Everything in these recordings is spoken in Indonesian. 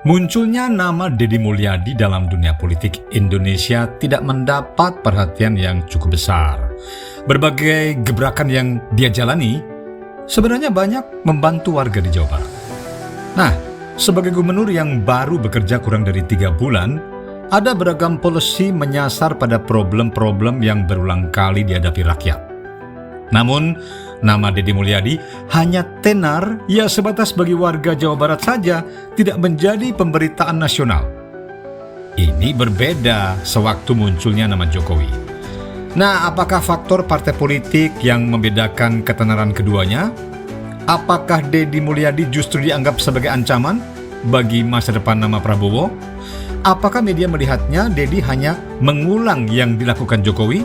Munculnya nama Deddy Mulyadi dalam dunia politik Indonesia tidak mendapat perhatian yang cukup besar. Berbagai gebrakan yang dia jalani sebenarnya banyak membantu warga di Jawa Barat. Nah, sebagai gubernur yang baru bekerja kurang dari 3 bulan, ada beragam policy menyasar pada problem-problem yang berulang kali dihadapi rakyat. Namun, nama Deddy Mulyadi hanya tenar, ya sebatas bagi warga Jawa Barat saja, tidak menjadi pemberitaan nasional. Ini berbeda sewaktu munculnya nama Jokowi. Nah, apakah faktor partai politik yang membedakan ketenaran keduanya? Apakah Deddy Mulyadi justru dianggap sebagai ancaman bagi masa depan nama Prabowo? Apakah media melihatnya Deddy hanya mengulang yang dilakukan Jokowi?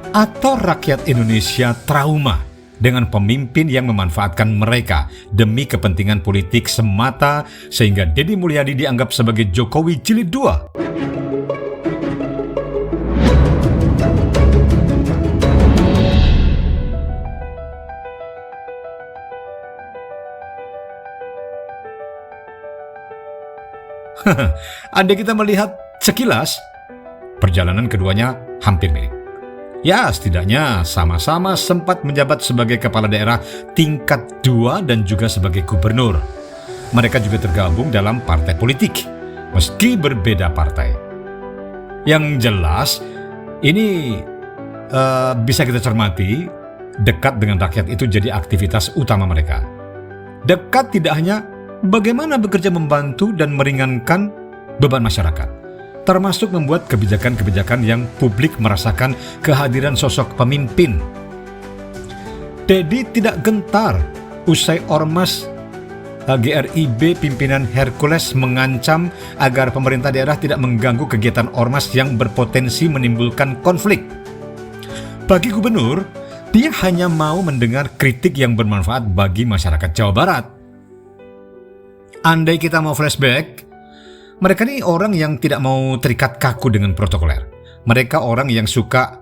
Atau rakyat Indonesia trauma dengan pemimpin yang memanfaatkan mereka demi kepentingan politik semata sehingga Deddy Mulyadi dianggap sebagai Jokowi jilid 2? Andai kita melihat sekilas, perjalanan keduanya hampir mirip. Ya, setidaknya sama-sama sempat menjabat sebagai kepala daerah tingkat 2 dan juga sebagai gubernur. Mereka juga tergabung dalam partai politik, meski berbeda partai. Yang jelas, ini bisa kita cermati, dekat dengan rakyat itu jadi aktivitas utama mereka. Dekat tidak hanya bagaimana bekerja membantu dan meringankan beban masyarakat, termasuk membuat kebijakan-kebijakan yang publik merasakan kehadiran sosok pemimpin. Deddy tidak gentar usai ormas GRIB pimpinan Hercules mengancam agar pemerintah daerah tidak mengganggu kegiatan ormas yang berpotensi menimbulkan konflik. Bagi gubernur, dia hanya mau mendengar kritik yang bermanfaat bagi masyarakat Jawa Barat. Andai kita mau flashback, mereka ini orang yang tidak mau terikat kaku dengan protokoler. Mereka orang yang suka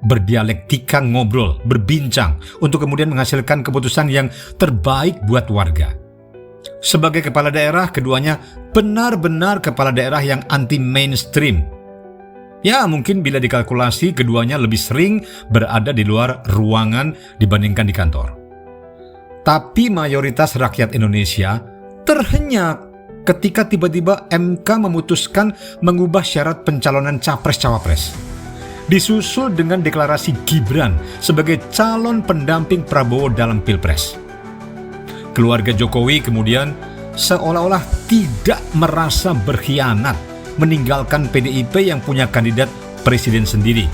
berdialektika, ngobrol, berbincang untuk kemudian menghasilkan keputusan yang terbaik buat warga. Sebagai kepala daerah, keduanya benar-benar kepala daerah yang anti-mainstream. Ya, mungkin bila dikalkulasi, keduanya lebih sering berada di luar ruangan dibandingkan di kantor. Tapi mayoritas rakyat Indonesia terhenyak ketika tiba-tiba MK memutuskan mengubah syarat pencalonan capres-cawapres. Disusul dengan deklarasi Gibran sebagai calon pendamping Prabowo dalam Pilpres. Keluarga Jokowi kemudian seolah-olah tidak merasa berkhianat meninggalkan PDIP yang punya kandidat presiden sendiri.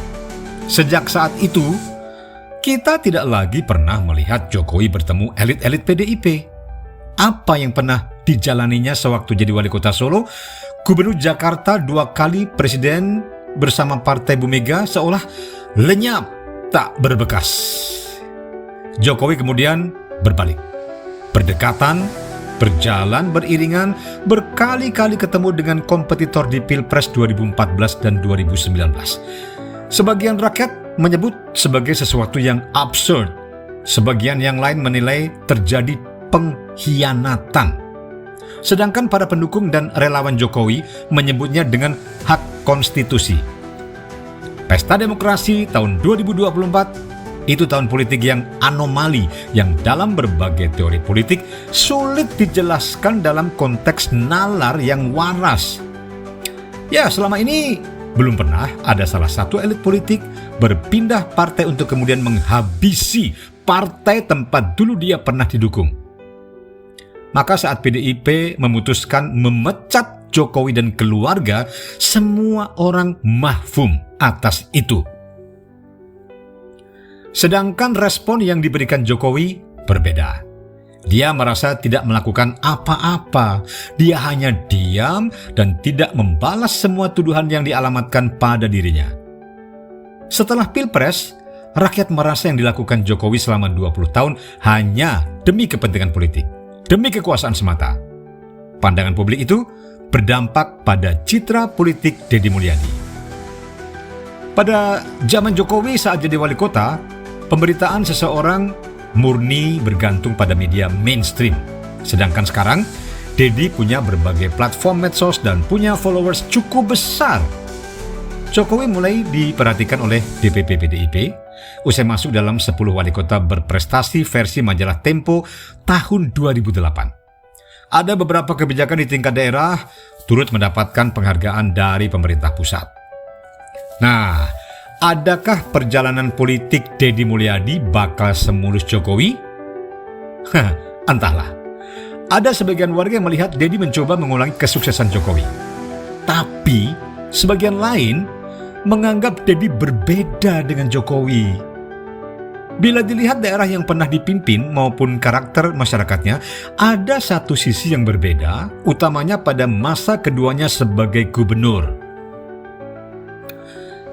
Sejak saat itu, kita tidak lagi pernah melihat Jokowi bertemu elit-elit PDIP. Apa yang pernah dijalaninya sewaktu jadi wali kota Solo, gubernur Jakarta 2 kali presiden bersama Partai Bu Mega seolah lenyap tak berbekas. Jokowi kemudian berbalik, berdekatan, berjalan beriringan, berkali-kali ketemu dengan kompetitor di Pilpres 2014 dan 2019. Sebagian rakyat menyebut sebagai sesuatu yang absurd, sebagian yang lain menilai terjadi pengkhianatan. Sedangkan para pendukung dan relawan Jokowi menyebutnya dengan hak konstitusi. Pesta demokrasi tahun 2024 itu tahun politik yang anomali yang dalam berbagai teori politik sulit dijelaskan dalam konteks nalar yang waras. Ya, selama ini belum pernah ada salah satu elit politik berpindah partai untuk kemudian menghabisi partai tempat dulu dia pernah didukung. Maka saat PDIP memutuskan memecat Jokowi dan keluarga, semua orang mahfum atas itu. Sedangkan respon yang diberikan Jokowi berbeda. Dia merasa tidak melakukan apa-apa. Dia hanya diam dan tidak membalas semua tuduhan yang dialamatkan pada dirinya. Setelah Pilpres, rakyat merasa yang dilakukan Jokowi selama 20 tahun hanya demi kepentingan politik, demi kekuasaan semata. Pandangan publik itu berdampak pada citra politik Deddy Mulyadi. Pada zaman Jokowi saat jadi wali kota, pemberitaan seseorang murni bergantung pada media mainstream. Sedangkan sekarang, Dedi punya berbagai platform medsos dan punya followers cukup besar. Jokowi mulai diperhatikan oleh DPP PDIP usai masuk dalam 10 wali kota berprestasi versi majalah Tempo tahun 2008. Ada beberapa kebijakan di tingkat daerah turut mendapatkan penghargaan dari pemerintah pusat. Nah, adakah perjalanan politik Deddy Mulyadi bakal semulus Jokowi? Entahlah. Ada sebagian warga yang melihat Deddy mencoba mengulangi kesuksesan Jokowi. Tapi, sebagian lain menganggap Deddy berbeda dengan Jokowi. Bila dilihat daerah yang pernah dipimpin maupun karakter masyarakatnya, ada satu sisi yang berbeda, utamanya pada masa keduanya sebagai gubernur.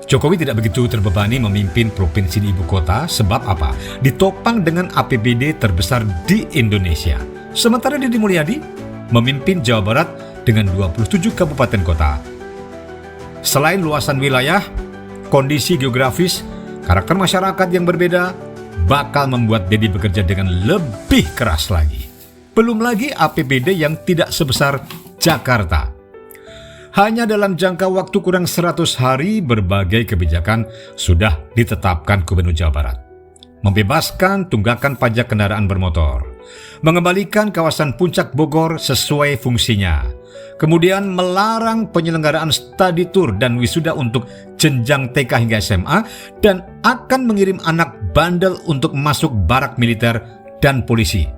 Jokowi tidak begitu terbebani memimpin provinsi di ibu kota, sebab apa? Ditopang dengan APBD terbesar di Indonesia. Sementara Deddy Mulyadi memimpin Jawa Barat dengan 27 kabupaten kota. Selain luasan wilayah, kondisi geografis, karakter masyarakat yang berbeda bakal membuat Deddy bekerja dengan lebih keras lagi. Belum lagi APBD yang tidak sebesar Jakarta. Hanya dalam jangka waktu kurang 100 hari, berbagai kebijakan sudah ditetapkan Gubernur Jawa Barat. Membebaskan tunggakan pajak kendaraan bermotor, mengembalikan kawasan Puncak Bogor sesuai fungsinya, kemudian melarang penyelenggaraan study tour dan wisuda untuk jenjang TK hingga SMA, dan akan mengirim anak bandel untuk masuk barak militer dan polisi.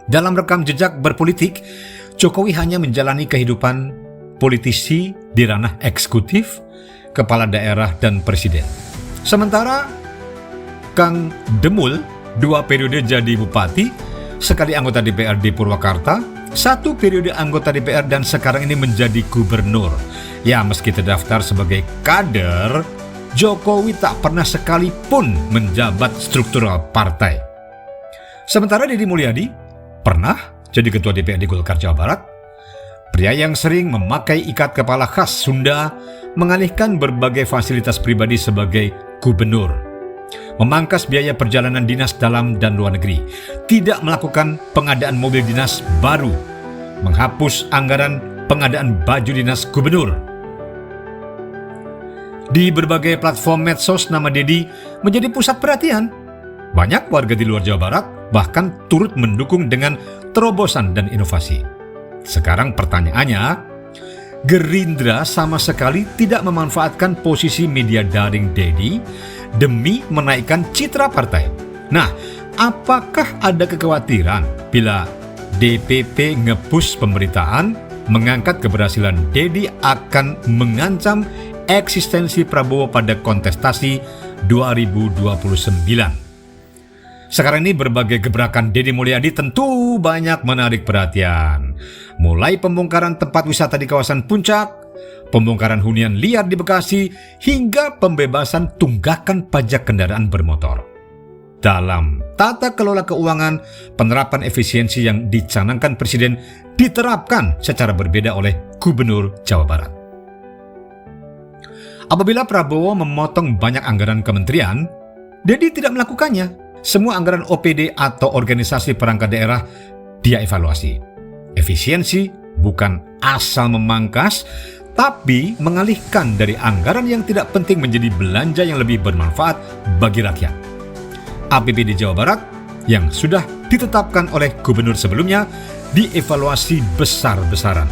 Dalam rekam jejak berpolitik, Jokowi hanya menjalani kehidupan politisi di ranah eksekutif, kepala daerah, dan presiden. Sementara Kang Demul 2 periode jadi bupati, sekali anggota DPRD Purwakarta, 1 periode anggota DPR, dan sekarang ini menjadi gubernur. Ya, meski terdaftar sebagai kader, Jokowi tak pernah sekalipun menjabat struktural partai. Sementara Deddy Mulyadi pernah jadi ketua DPRD Golkar Jawa Barat. Pria yang sering memakai ikat kepala khas Sunda, mengalihkan berbagai fasilitas pribadi sebagai gubernur, memangkas biaya perjalanan dinas dalam dan luar negeri, tidak melakukan pengadaan mobil dinas baru, menghapus anggaran pengadaan baju dinas gubernur. Di berbagai platform medsos, nama Deddy menjadi pusat perhatian. Banyak warga di luar Jawa Barat bahkan turut mendukung dengan terobosan dan inovasi. Sekarang pertanyaannya, Gerindra sama sekali tidak memanfaatkan posisi media daring Deddy demi menaikkan citra partai. Nah, apakah ada kekhawatiran bila DPP nge-push pemberitaan mengangkat keberhasilan Deddy akan mengancam eksistensi Prabowo pada kontestasi 2029? Sekarang ini berbagai gebrakan Deddy Mulyadi tentu banyak menarik perhatian. Mulai pembongkaran tempat wisata di kawasan Puncak, pembongkaran hunian liar di Bekasi, hingga pembebasan tunggakan pajak kendaraan bermotor. Dalam tata kelola keuangan, penerapan efisiensi yang dicanangkan Presiden diterapkan secara berbeda oleh Gubernur Jawa Barat. Apabila Prabowo memotong banyak anggaran kementerian, Deddy tidak melakukannya. Semua anggaran OPD atau organisasi perangkat daerah dia evaluasi. Efisiensi bukan asal memangkas, tapi mengalihkan dari anggaran yang tidak penting menjadi belanja yang lebih bermanfaat bagi rakyat. APBD Jawa Barat yang sudah ditetapkan oleh gubernur sebelumnya dievaluasi besar-besaran.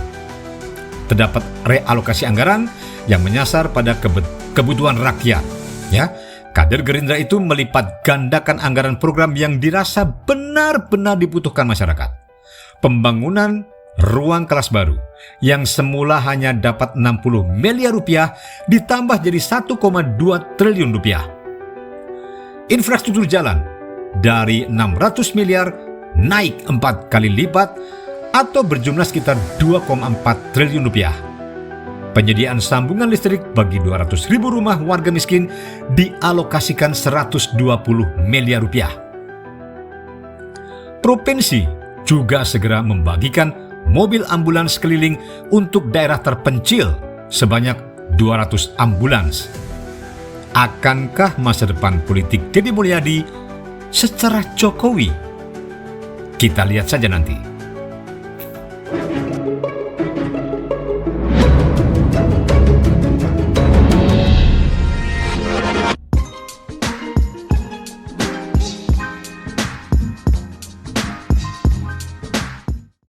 Terdapat realokasi anggaran yang menyasar pada kebutuhan rakyat. Ya, kader Gerindra itu melipat gandakan anggaran program yang dirasa benar-benar dibutuhkan masyarakat. Pembangunan ruang kelas baru yang semula hanya dapat 60 miliar rupiah ditambah jadi 1,2 triliun rupiah. Infrastruktur jalan dari 600 miliar naik 4 kali lipat atau berjumlah sekitar 2,4 triliun rupiah. Penyediaan sambungan listrik bagi 200.000 rumah warga miskin dialokasikan 120 miliar rupiah. Provinsi juga segera membagikan mobil ambulans keliling untuk daerah terpencil sebanyak 200 ambulans. Akankah masa depan politik Deddy Mulyadi secara Jokowi? Kita lihat saja nanti.